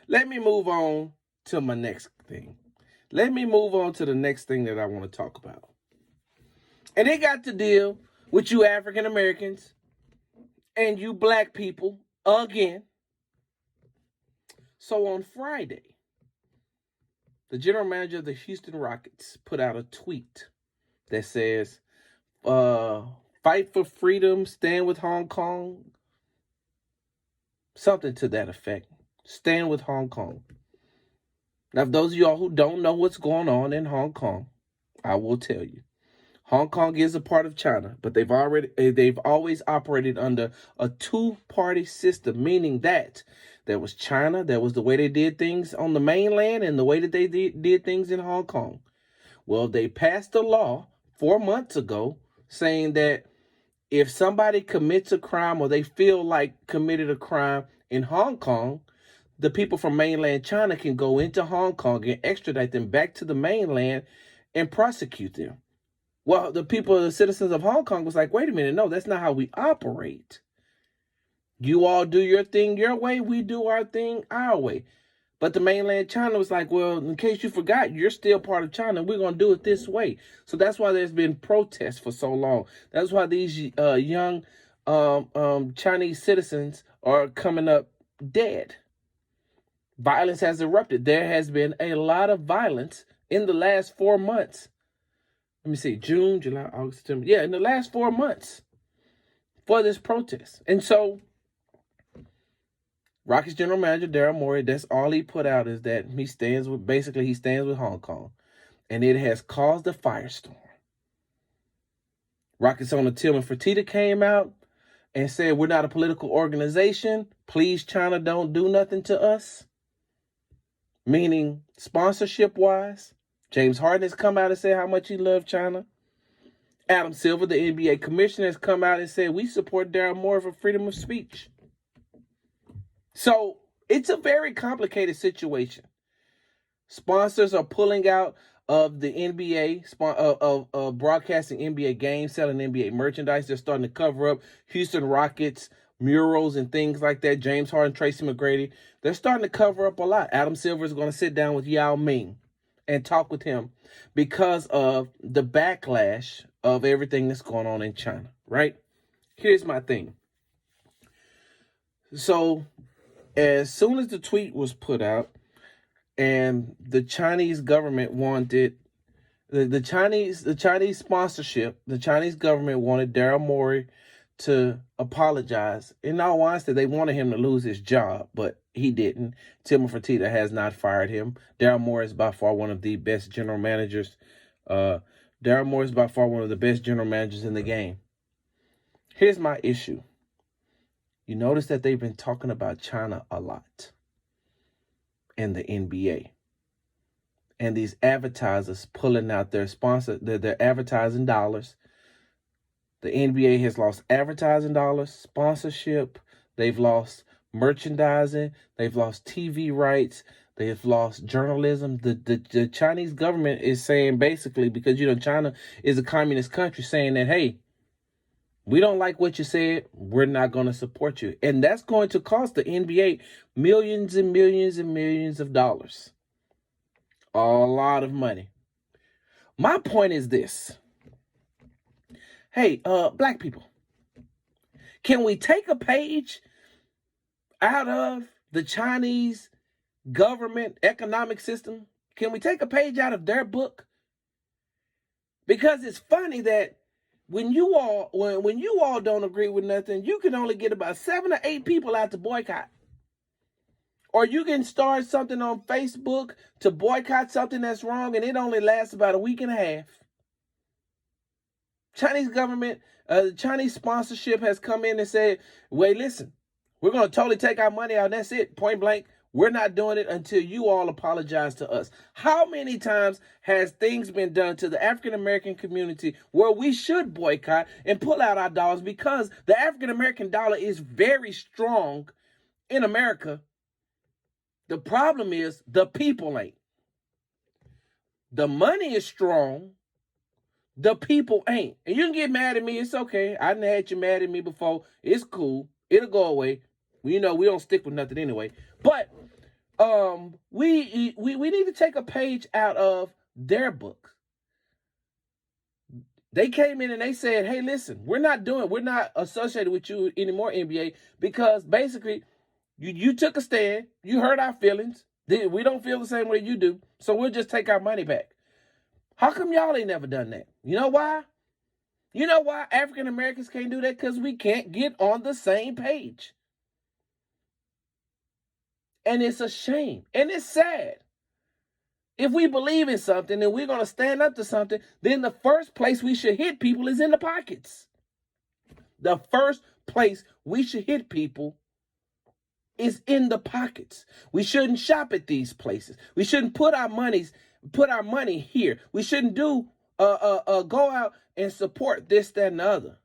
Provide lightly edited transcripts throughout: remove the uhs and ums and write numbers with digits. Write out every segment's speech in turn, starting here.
let me move on to my next thing. Let me move on to the next thing that I want to talk about. And it got to deal with you African Americans and you black people again. So on Friday, the general manager of the Houston Rockets put out a tweet that says, fight for freedom, stand with Hong Kong. Something to that effect. Stand with Hong Kong. Now, for those of y'all who don't know what's going on in Hong Kong, I will tell you. Hong Kong is a part of China, but they've always operated under a two-party system, meaning that there was China, that was the way they did things on the mainland and the way that they did things in Hong Kong. Well, they passed a law 4 months ago saying that if somebody commits a crime or they feel like committed a crime in Hong Kong, the people from mainland China can go into Hong Kong and extradite them back to the mainland and prosecute them. Well, the citizens of Hong Kong was like, wait a minute, no, that's not how we operate. You all do your thing your way, we do our thing our way. But the mainland China was like, well, in case you forgot, you're still part of China. We're going to do it this way. So that's why there's been protests for so long. That's why these young Chinese citizens are coming up dead. Violence has erupted. There has been a lot of violence in the last 4 months. Let me see, June, July, August, September. Yeah, in the last 4 months for this protest. And so Rockets general manager Daryl Morey, that's all he put out is that he stands with Hong Kong. And it has caused a firestorm. Rockets owner Tillman Fertitta came out and said, we're not a political organization. Please, China, don't do nothing to us. Meaning sponsorship-wise. James Harden has come out and said how much he loved China. Adam Silver, the NBA commissioner, has come out and said, we support Daryl Morey for freedom of speech. So it's a very complicated situation. Sponsors are pulling out of the NBA, of broadcasting NBA games, selling NBA merchandise. They're starting to cover up Houston Rockets murals and things like that. James Harden, Tracy McGrady. They're starting to cover up a lot. Adam Silver is going to sit down with Yao Ming and talk with him because of the backlash of everything that's going on in China, right? Here's my thing. So as soon as the tweet was put out and the Chinese government wanted the Chinese sponsorship, the Chinese government wanted Daryl Morey to apologize. In all honesty, they wanted him to lose his job, but he didn't. Tillman Fertitta has not fired him. Daryl Morey is by far one of the best general managers. Daryl Morey is by far one of the best general managers in the game. Here's my issue. You notice that they've been talking about China a lot in the NBA. And these advertisers pulling out their their advertising dollars. The NBA has lost advertising dollars, sponsorship. They've lost merchandising. They've lost TV rights. They've lost journalism. The Chinese government is saying basically, because, China is a communist country, saying that, hey, we don't like what you said. We're not going to support you. And that's going to cost the NBA millions and millions and millions of dollars. A lot of money. My point is this. Hey, black people, can we take a page out of the Chinese government economic system? Can we take a page out of their book? Because it's funny that when you all don't agree with nothing, you can only get about 7 or 8 people out to boycott. Or you can start something on Facebook to boycott something that's wrong, and it only lasts about a week and a half. Chinese government, Chinese sponsorship has come in and said, wait, listen, we're going to totally take our money out. That's it, point blank. We're not doing it until you all apologize to us. How many times has things been done to the African-American community where we should boycott and pull out our dollars because the African-American dollar is very strong in America? The problem is the people ain't. The money is strong. The people ain't. And you can get mad at me. It's okay. I done had you mad at me before. It's cool. It'll go away. We don't stick with nothing anyway. But we need to take a page out of their books. They came in and they said, hey, listen, we're not associated with you anymore, NBA, because basically you took a stand, you hurt our feelings. We don't feel the same way you do, so we'll just take our money back. How come y'all ain't never done that? You know why? You know why African Americans can't do that? Because we can't get on the same page. And it's a shame. And it's sad. If we believe in something and we're going to stand up to something, then the first place we should hit people is in the pockets. The first place we should hit people is in the pockets. We shouldn't shop at these places. We shouldn't put our money here. We shouldn't go out and support this, that, and the other.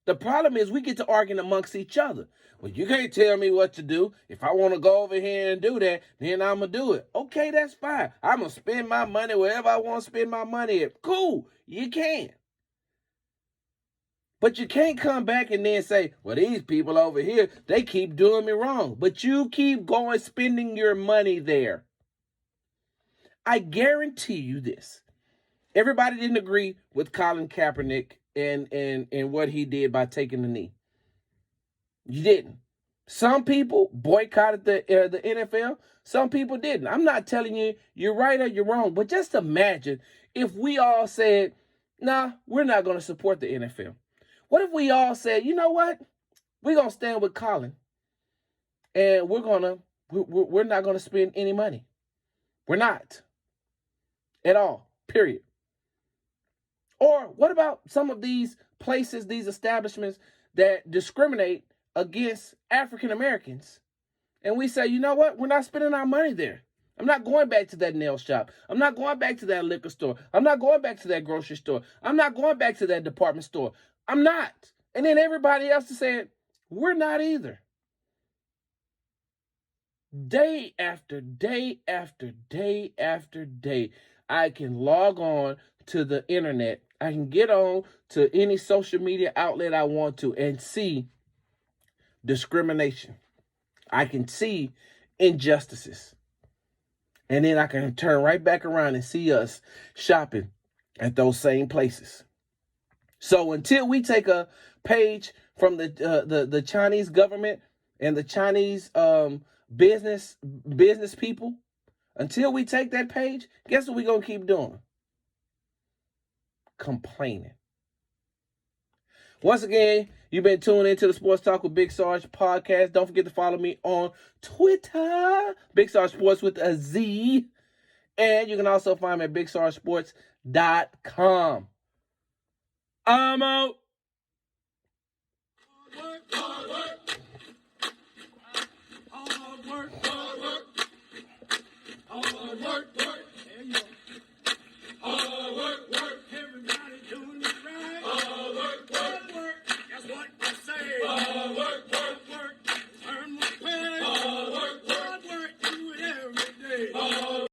The problem is we get to arguing amongst each other. Well, you can't tell me what to do. If I want to go over here and do that, then I'm going to do it. Okay, that's fine. I'm going to spend my money wherever I want to spend my money at. Cool, you can. But you can't come back and then say, well, these people over here, they keep doing me wrong. But you keep going spending your money there. I guarantee you this. Everybody didn't agree with Colin Kaepernick and what he did by taking the knee. You didn't. Some people boycotted the NFL. Some people didn't. I'm not telling you you're right or you're wrong, but just imagine if we all said, nah, we're not going to support the NFL. What if we all said, you know what? We're going to stand with Colin and we're not going to spend any money. We're not. At all. Period. Or what about some of these places, these establishments that discriminate against African Americans? And we say, you know what? We're not spending our money there. I'm not going back to that nail shop. I'm not going back to that liquor store. I'm not going back to that grocery store. I'm not going back to that department store. I'm not. And then everybody else is saying, we're not either. Day after day after day after day, I can log on to the internet. I can get on to any social media outlet I want to and see discrimination. I can see injustices. And then I can turn right back around and see us shopping at those same places. So until we take a page from the Chinese government and the Chinese business people, until we take that page, guess what we're going to keep doing? Complaining. Once again, you've been tuning into the Sports Talk with Big Sarge podcast. Don't forget to follow me on Twitter, Big Sarge Sports with a Z. And you can also find me at BigSargeSports.com. I'm out. Hard work. Hard work. Hard work.